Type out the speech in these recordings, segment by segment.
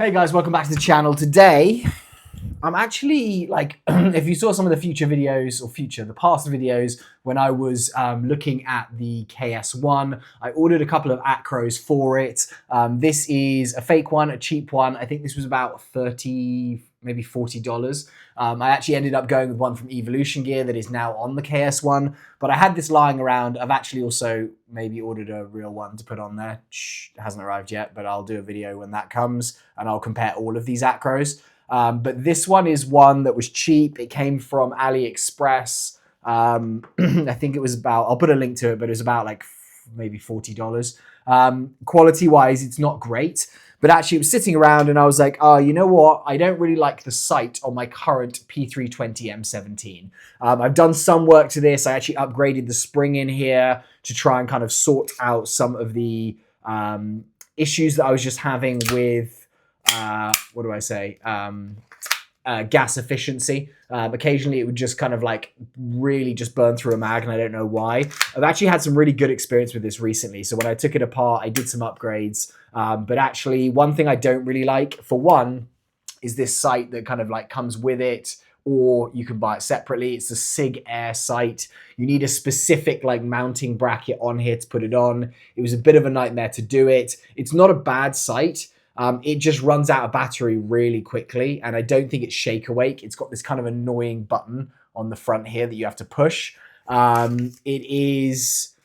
Hey guys, welcome back to the channel. Today, I'm actually like, if you saw some of the the past videos when I was looking at the KS1, I ordered a couple of ACROs for it. This is a fake one, a cheap one. I think this was about $30, maybe $40. I actually ended up going with one from Evolution Gear that is now on the KS1, but I had this lying around. I've actually also maybe ordered a real one to put on there. It hasn't arrived yet, but I'll do a video when that comes and I'll compare all of these ACROs. But this one is one that was cheap. It came from AliExpress. I think it was about, I'll put a link to it, but it was about like maybe $40. Quality wise, it's not great, but actually it was sitting around and I was like, oh, you know what? I don't really like the sight on my current P320 M17. I've done some work to this. I actually upgraded the spring in here to try and kind of sort out some of the issues that I was just having with, what do I say? Gas efficiency. Occasionally it would just kind of like really just burn through a mag and I don't know why. I've actually had some really good experience with this recently. So when I took it apart, I did some upgrades. But actually one thing I don't really like, for one, is this sight that kind of like comes with it, or you can buy it separately. It's a Sig Air sight. You need a specific like mounting bracket on here to put it on. It was a bit of a nightmare to do it. It's not a bad sight. It just runs out of battery really quickly, and I don't think it's shake awake. It's got this kind of annoying button on the front here that you have to push. It is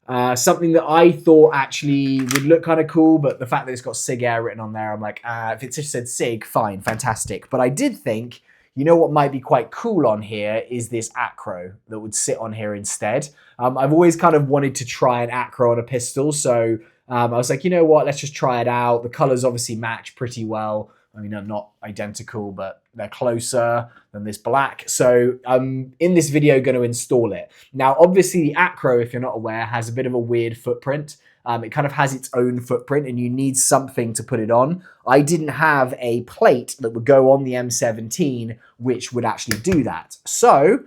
something that I thought actually would look kind of cool, but the fact that it's got Sig Air written on there, I'm like, if it just said Sig, fine, fantastic. But I did think, you know what might be quite cool on here is this ACRO that would sit on here instead. I've always kind of wanted to try an ACRO on a pistol, so I was like, you know what, let's just try it out. The colors obviously match pretty well. I mean, they're not identical, but they're closer than this black. So I'm in this video going to install it. Now, obviously the ACRO, if you're not aware, has a bit of a weird footprint. It kind of has its own footprint and you need something to put it on. I didn't have a plate that would go on the M17, which would actually do that. So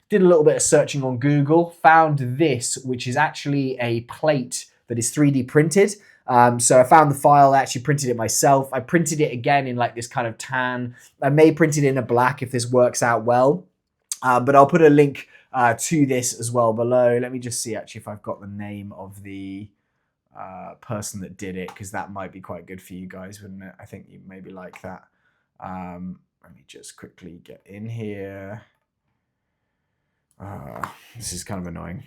did a little bit of searching on Google, found this, which is actually a plate that is 3D printed. So I found the file, I actually printed it myself. I printed it again in like this kind of tan. I may print it in a black if this works out well, but I'll put a link to this as well below. Let me just see actually if I've got the name of the person that did it, because that might be quite good for you guys, wouldn't it? I think you maybe like that. Let me just quickly get in here. This is kind of annoying.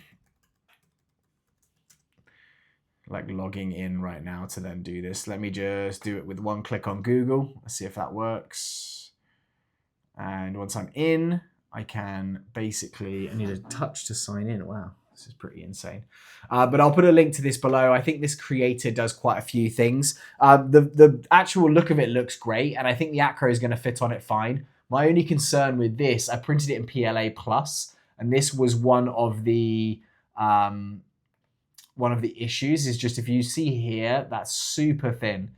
Like logging in right now to then do this. Let me just do it with one click on Google. Let's see if that works. And once I'm in, I can basically, I need a touch to sign in. Wow, this is pretty insane. But I'll put a link to this below. I think this creator does quite a few things. The actual look of it looks great, and I think the ACRO is going to fit on it fine. My only concern with this, I printed it in PLA Plus, and this was one of the issues is just, if you see here, that's super thin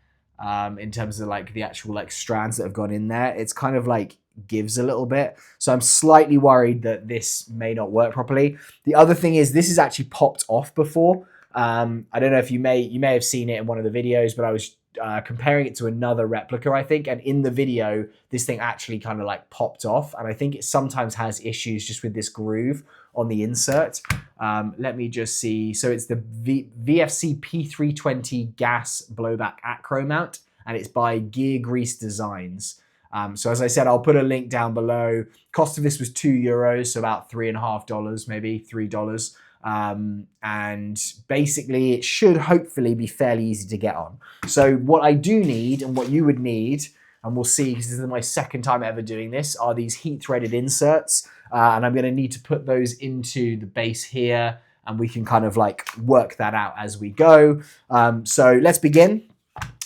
in terms of like the actual like strands that have gone in there. It's kind of like gives a little bit. So I'm slightly worried that this may not work properly. The other thing is this is actually popped off before. I don't know if you may have seen it in one of the videos, but I was comparing it to another replica, I think, and in the video this thing actually kind of like popped off, and I think it sometimes has issues just with this groove on the insert. Let me just see. So it's the VFC P320 gas blowback ACRO mount, and it's by GearGreaseDesigns. So as I said, I'll put a link down below. Cost of this was €2, so about $3.50, maybe $3. And basically it should hopefully be fairly easy to get on. So what I do need, and what you would need, and we'll see because this is my second time ever doing this, are these heat threaded inserts. And I'm going to need to put those into the base here, and we can kind of like work that out as we go. So let's begin.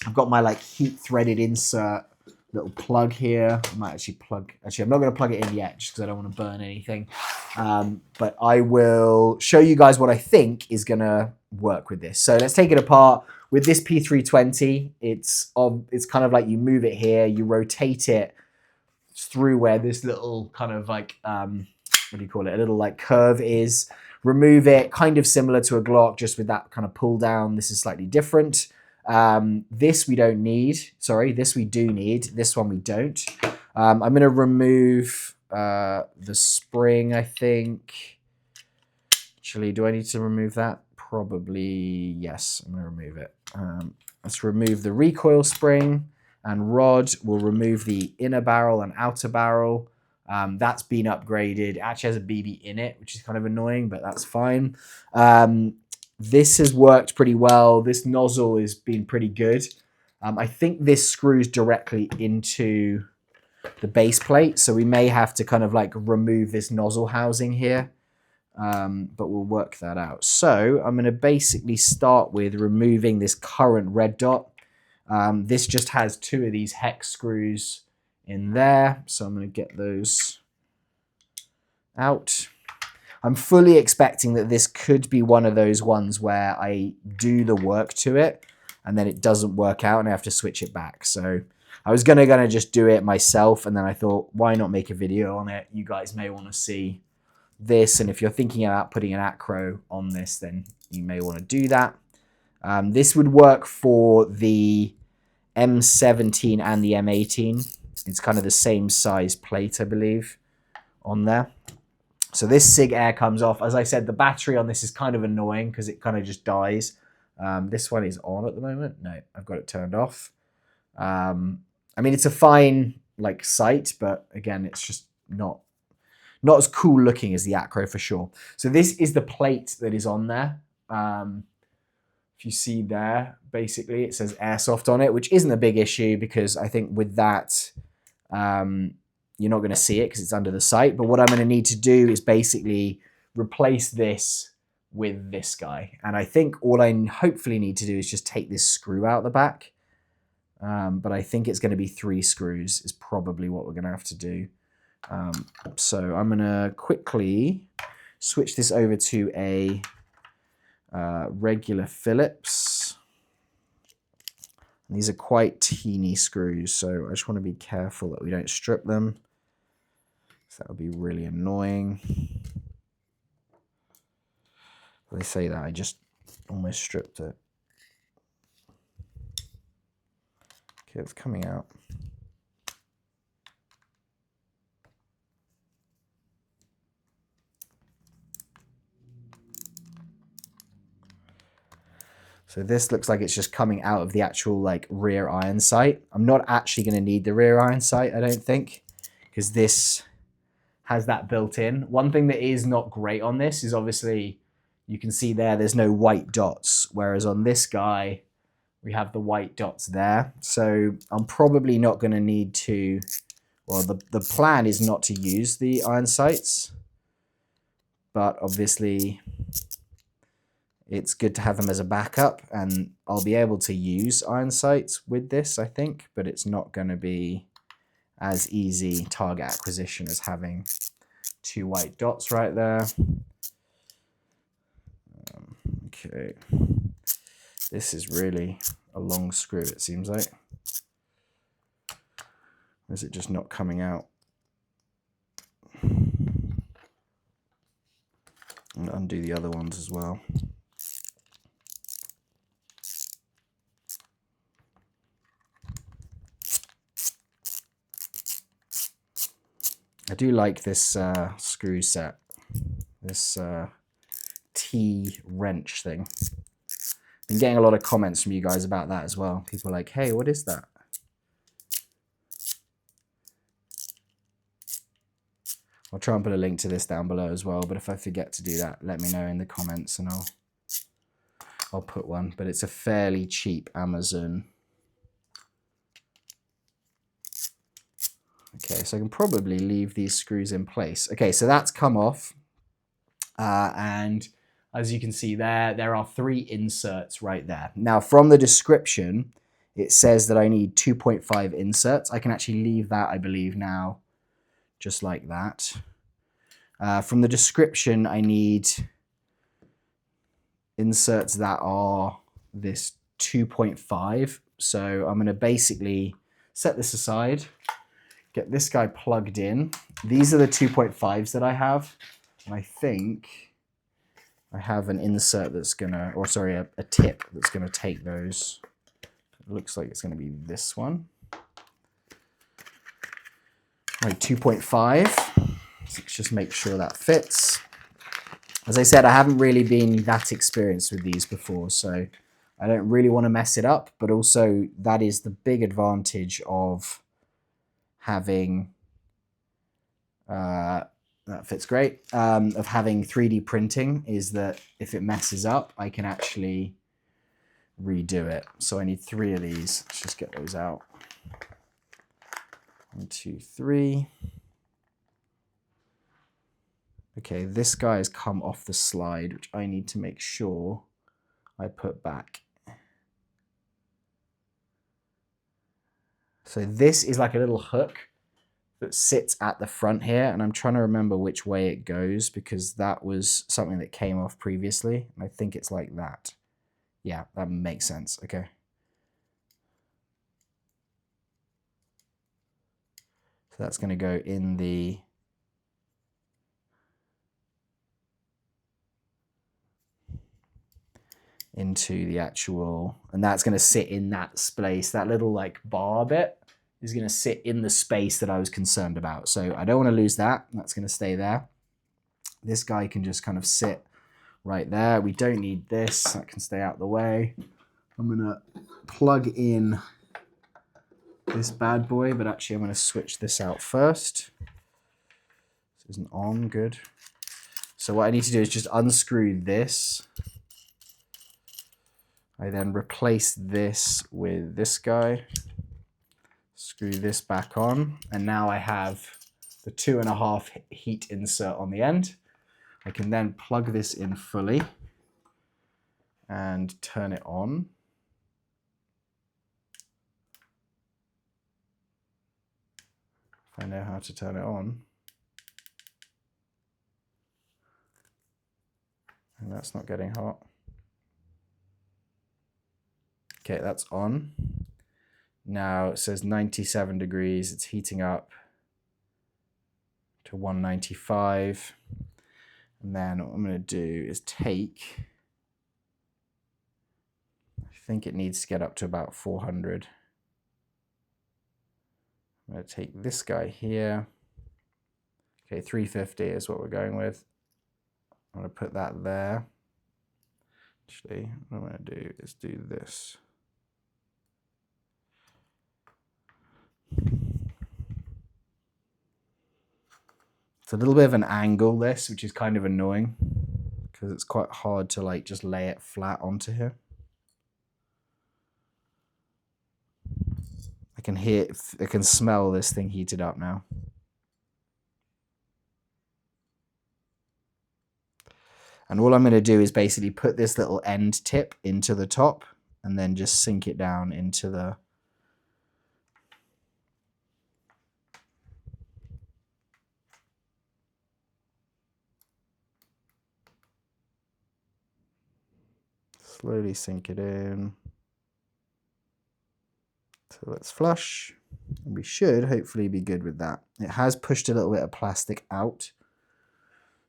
I've got my like heat threaded insert little plug here. I might actually I'm not going to plug it in yet just because I don't want to burn anything. But I will show you guys what I think is going to work with this. So let's take it apart. With this P320, it's kind of like you move it here, you rotate it through where this little kind of like, what do you call it? A little like curve is. Remove it, kind of similar to a Glock, just with that kind of pull down. This is slightly different. This we don't need. Sorry, this we do need. This one we don't. I'm going to remove the spring, I think. Actually, do I need to remove that? Probably yes, I'm going to remove it. Let's remove the recoil spring and rod. We'll remove the inner barrel and outer barrel. That's been upgraded. It actually has a BB in it, which is kind of annoying, but that's fine. This has worked pretty well. This nozzle has been pretty good. I think this screws directly into the base plate, so we may have to kind of like remove this nozzle housing here. But we'll work that out. So I'm going to basically start with removing this current red dot. This just has 2 of these hex screws in there. So I'm going to get those out. I'm fully expecting that this could be one of those ones where I do the work to it and then it doesn't work out and I have to switch it back. So I was gonna just do it myself, and then I thought, why not make a video on it? You guys may want to see this, and if you're thinking about putting an ACRO on this, then you may want to do that. This would work for the M17 and the M18. It's kind of the same size plate, I believe, on there. So this Sig Air comes off. As I said, the battery on this is kind of annoying because it kind of just dies. This one is on at the moment. No, I've got it turned off. I mean, it's a fine like sight, but again, it's just not as cool looking as the ACRO for sure. So this is the plate that is on there. If you see there, basically it says airsoft on it, which isn't a big issue because I think with that, you're not going to see it because it's under the sight. But what I'm going to need to do is basically replace this with this guy. And I think all I hopefully need to do is just take this screw out the back. But I think it's going to be 3 screws is probably what we're going to have to do. So I'm going to quickly switch this over to a regular Phillips. And these are quite teeny screws, so I just want to be careful that we don't strip them. So that would be really annoying. They say that I just almost stripped it. Okay, it's coming out. So this looks like it's just coming out of the actual like rear iron sight. I'm not actually going to need the rear iron sight, I don't think, because this has that built in. One thing that is not great on this is obviously you can see there's no white dots, whereas on this guy we have the white dots there. So I'm probably not going to need to, well, the plan is not to use the iron sights, but obviously it's good to have them as a backup, and I'll be able to use iron sights with this, I think, but it's not going to be as easy target acquisition as having 2 white dots right there. Okay, this is really a long screw, it seems like. Or is it just not coming out? I'm going to undo the other ones as well. I do like this screw set, this T-wrench thing. Been getting a lot of comments from you guys about that as well. People are like, hey, what is that? I'll try and put a link to this down below as well, but if I forget to do that, let me know in the comments and I'll put one. But it's a fairly cheap Amazon. Okay, so I can probably leave these screws in place. Okay, so that's come off. And as you can see there are 3 inserts right there. Now, from the description, it says that I need 2.5 inserts. I can actually leave that, I believe, now, just like that. From the description, I need inserts that are this 2.5. So I'm going to basically set this aside, get this guy plugged in. These are the 2.5s that I have. And I think I have an insert that's going to, or sorry, a tip that's going to take those looks like it's going to be this one. Like 2.5. So let's just make sure that fits. As I said, I haven't really been that experienced with these before, so I don't really want to mess it up, but also that is the big advantage of having, that fits great, of having 3D printing, is that if it messes up, I can actually redo it. So I need 3 of these. Let's just get those out. 1, 2, 3. Okay, this guy has come off the slide, which I need to make sure I put back. So this is like a little hook that sits at the front here, and I'm trying to remember which way it goes because that was something that came off previously, and I think it's like that. Yeah, that makes sense. Okay. So that's going to go in the into the actual, and that's going to sit in that space. That little like bar bit is going to sit in the space that I was concerned about. So I don't want to lose that. That's going to stay there. This guy can just kind of sit right there. We don't need this. That can stay out the way. I'm going to plug in this bad boy, but actually I'm going to switch this out first. This isn't on. Good. So what I need to do is just unscrew this. I then replace this with this guy, screw this back on, and now I have the 2.5 heat insert on the end. I can then plug this in fully and turn it on. If I know how to turn it on. And that's not getting hot. Okay, that's on. Now it says 97 degrees. It's heating up to 195. And then what I'm going to do is take, I think it needs to get up to about 400. I'm going to take this guy here. Okay, 350 is what we're going with. I'm going to put that there. Actually, what I'm going to do is do this. It's a little bit of an angle, this, which is kind of annoying because it's quite hard to like just lay it flat onto here. I can hear it, I can smell this thing heated up now. And all I'm going to do is basically put this little end tip into the top and then just sink it down into the slowly sink it in till it's flush, and we should hopefully be good with that. It has pushed a little bit of plastic out,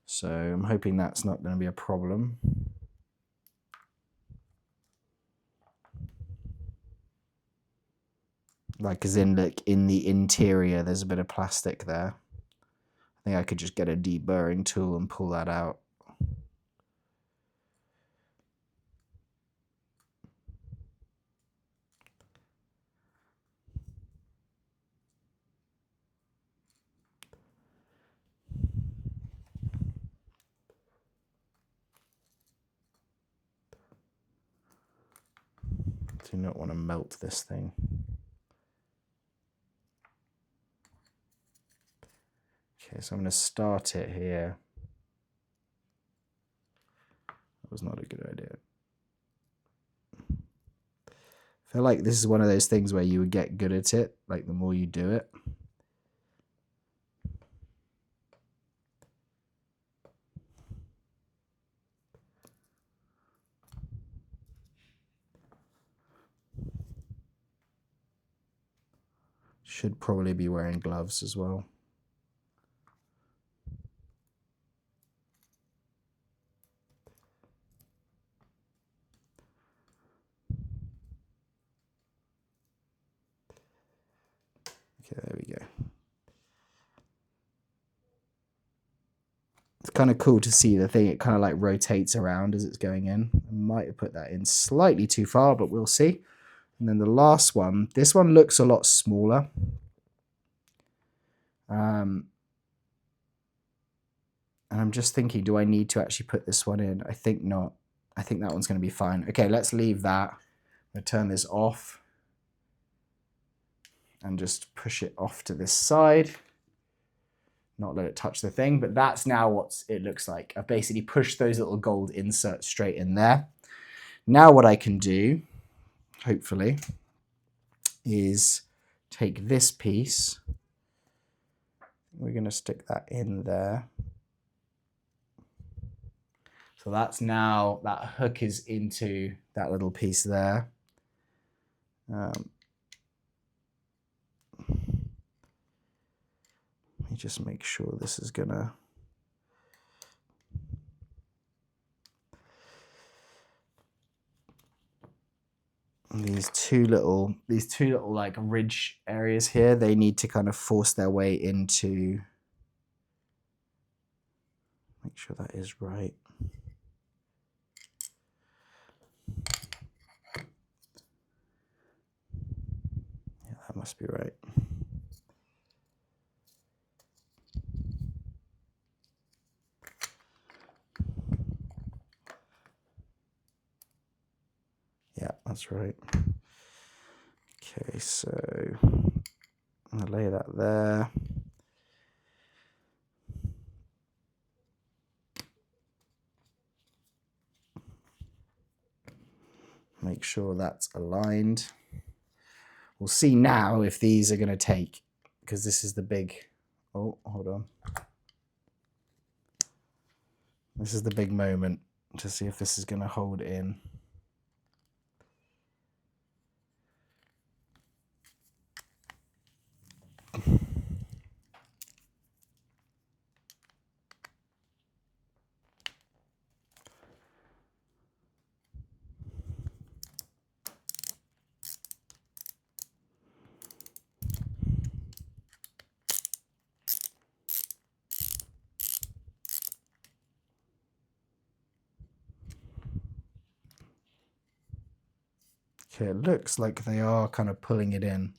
so I'm hoping that's not going to be a problem. Like as in, like in the interior there's a bit of plastic there. I think I could just get a deburring tool and pull that out. Do not want to melt this thing. Okay, so I'm going to start it here. That was not a good idea. I feel like this is one of those things where you would get good at it, like the more you do it. Should probably be wearing gloves as well. kind of cool to see the thing. It kind of like rotates around as it's going in. I might have put that in slightly too far, but we'll see. And then the last one, this one looks a lot smaller. And I'm just thinking, do I need to actually put this one in? I think not. I think that one's going to be fine. Okay, let's leave that. I'm going to turn this off and just push it off to this side. Not let it touch the thing, but that's now what it looks like. I've basically pushed those little gold inserts straight in there. Now what I can do, hopefully, is take this piece. We're going to stick that in there. So that's now, that hook is into that little piece there. Let me just make sure this is gonna. These two little like ridge areas here, they need to kind of force their way into. Make sure that is right. Yeah, that must be right. Yeah, that's right. Okay, so I'll lay that there. Make sure that's aligned. We'll see now if these are going to take, because this is the big, oh, hold on. This is the big moment to see if this is going to hold in. Okay, it looks like they are kind of pulling it in.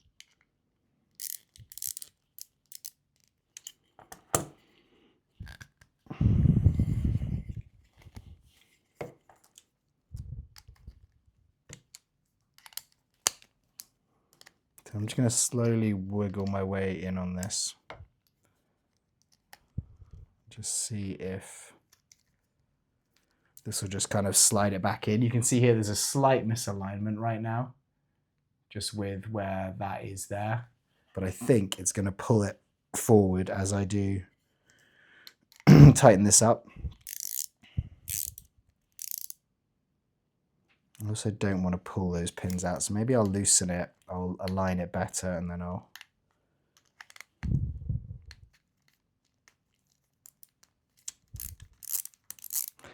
So I'm just going to slowly wiggle my way in on this. Just see if this will just kind of slide it back in. You can see here there's a slight misalignment right now, just with where that is there. But I think it's going to pull it forward as I do tighten this up. I also don't want to pull those pins out, so maybe I'll loosen it, I'll align it better, and then I'll...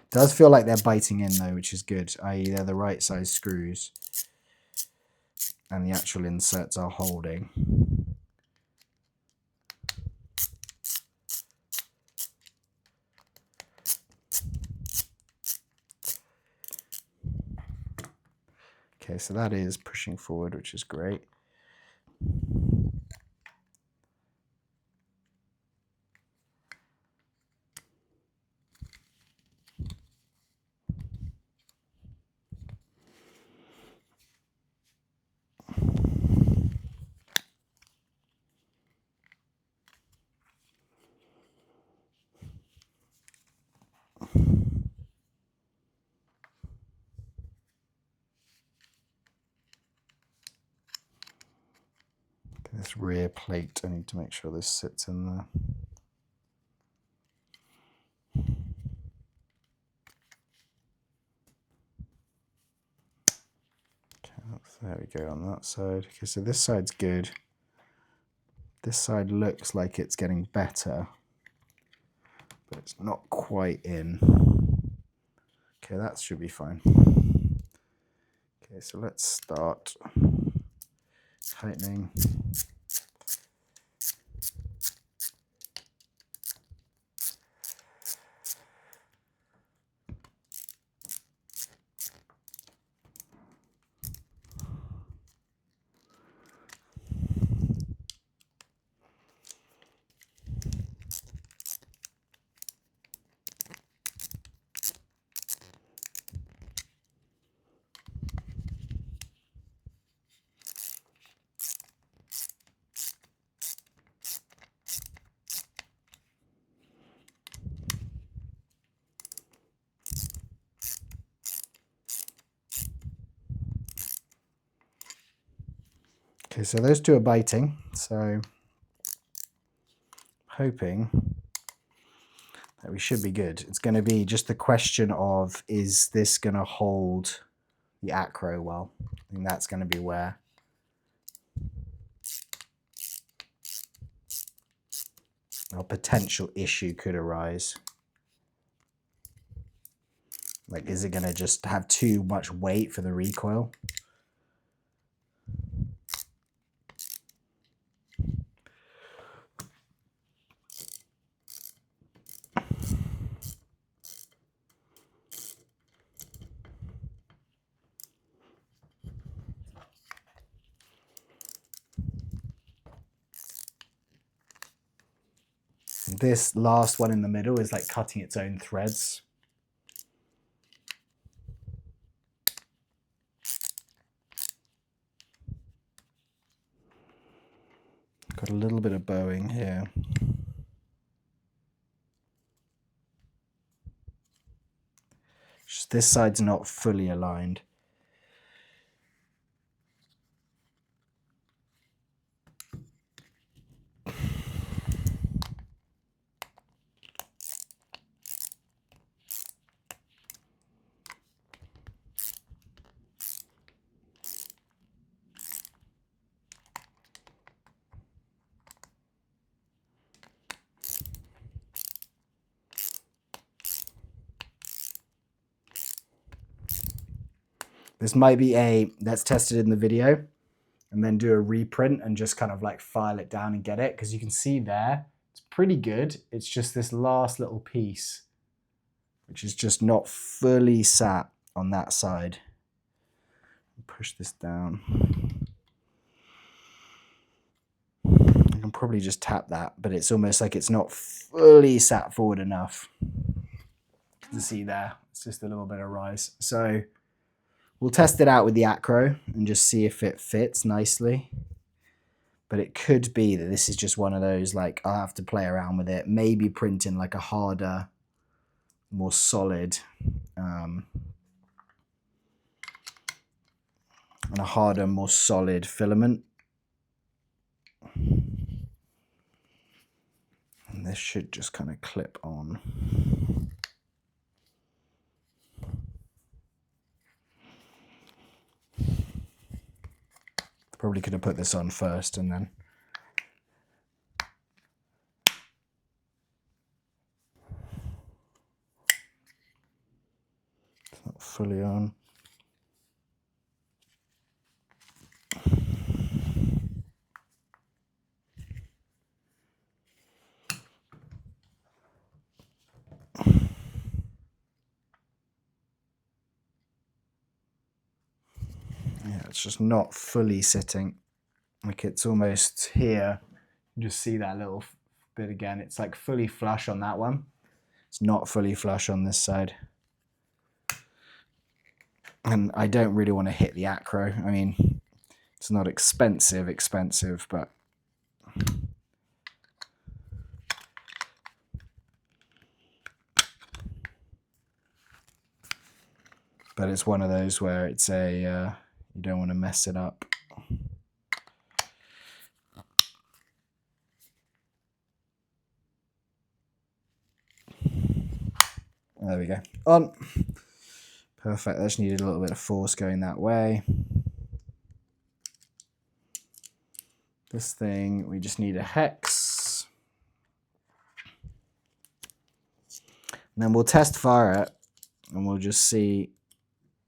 Does feel like they're biting in though, which is good, i.e. they're the right size screws and the actual inserts are holding. Okay, so that is pushing forward, which is great. This rear plate, I need to make sure this sits in there. Okay, there we go on that side. Okay, so this side's good. This side looks like it's getting better, but it's not quite in. Okay, that should be fine. Okay, so let's start tightening. Okay, so those two are biting, so hoping that we should be good. It's going to be just the question of, is this going to hold the ACRO well? I think that's going to be where a potential issue could arise. Like, is it going to just have too much weight for the recoil? This last one in the middle is like cutting its own threads. Got a little bit of bowing here. Just this side's not fully aligned. This might be a, let's test it in the video and then do a reprint and just kind of like file it down and get it, because you can see there, it's pretty good. It's just this last little piece, which is just not fully sat on that side. Push this down. I can probably just tap that, but it's almost like it's not fully sat forward enough to see there. It's just a little bit of rise. So we'll test it out with the ACRO and just see if it fits nicely. But it could be that this is just one of those, like, I'll have to play around with it. Maybe print in like a harder, more solid, and a harder, more solid filament. And this should just kind of clip on. Probably could have put this on first and then. It's not fully on. Yeah, it's just not fully sitting. Like, it's almost here. You just see that little bit again. It's like fully flush on that one. It's not fully flush on this side. And I don't really want to hit the ACRO. I mean, it's not expensive, but it's one of those where it's a, you don't want to mess it up. There we go. On. Perfect. I just needed a little bit of force going that way. This thing, we just need a hex. And then we'll test fire it and we'll just see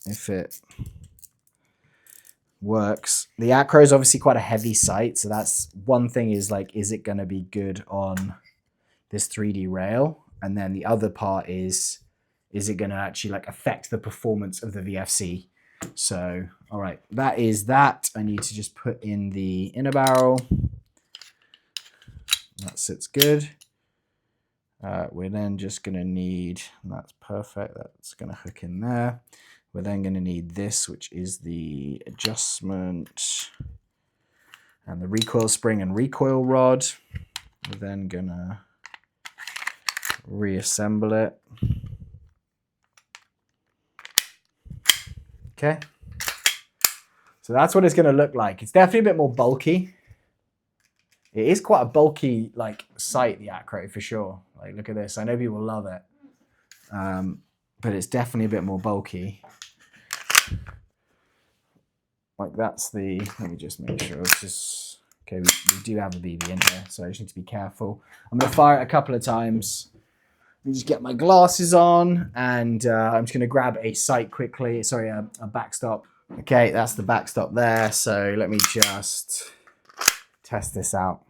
if it works. The ACRO is obviously quite a heavy sight, so that's one thing, is like, is it going to be good on this 3D rail? And then the other part is it going to actually like affect the performance of the VFC? So, all right, that is that. I need to just put in the inner barrel. That sits good. We're then just going to need, that's perfect, that's going to hook in there. We're then going to need this, which is the adjustment and the recoil spring and recoil rod. We're then going to reassemble it. Okay. So that's what it's going to look like. It's definitely a bit more bulky. It is quite a bulky like sight, the ACRO, for sure. Like, look at this. I know people love it, but it's definitely a bit more bulky. Like that's the. Let me just make sure. It's just okay. We do have a BB in here, so I just need to be careful. I'm going to fire it a couple of times. Let me just get my glasses on, and I'm just going to grab a sight quickly. Sorry, a backstop. Okay, that's the backstop there. So let me just test this out.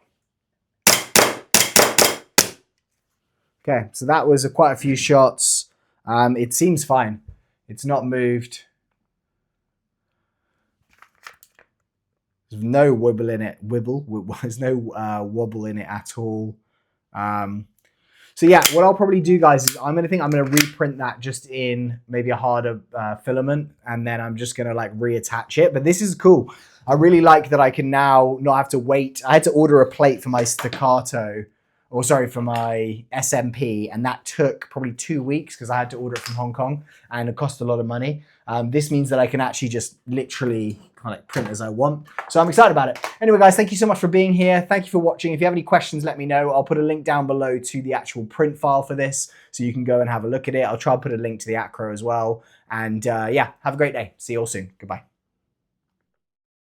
Okay, so that was quite a few shots. It seems fine. It's not moved. There's no wibble in it. There's no wobble in it at all. So yeah, what I'll probably do, guys, is I'm gonna reprint that just in maybe a harder filament, and then I'm just gonna like reattach it. But this is cool. I really like that I can now not have to wait. I had to order a plate for my staccato, or sorry, for my SMP, and that took probably 2 weeks because I had to order it from Hong Kong, and it cost a lot of money. This means that I can actually just literally kind of like print as I want. So I'm excited about it. Anyway, guys, thank you so much for being here. Thank you for watching. If you have any questions, let me know. I'll put a link down below to the actual print file for this, so you can go and have a look at it. I'll try to put a link to the ACRO as well. And yeah, have a great day. See you all soon. Goodbye.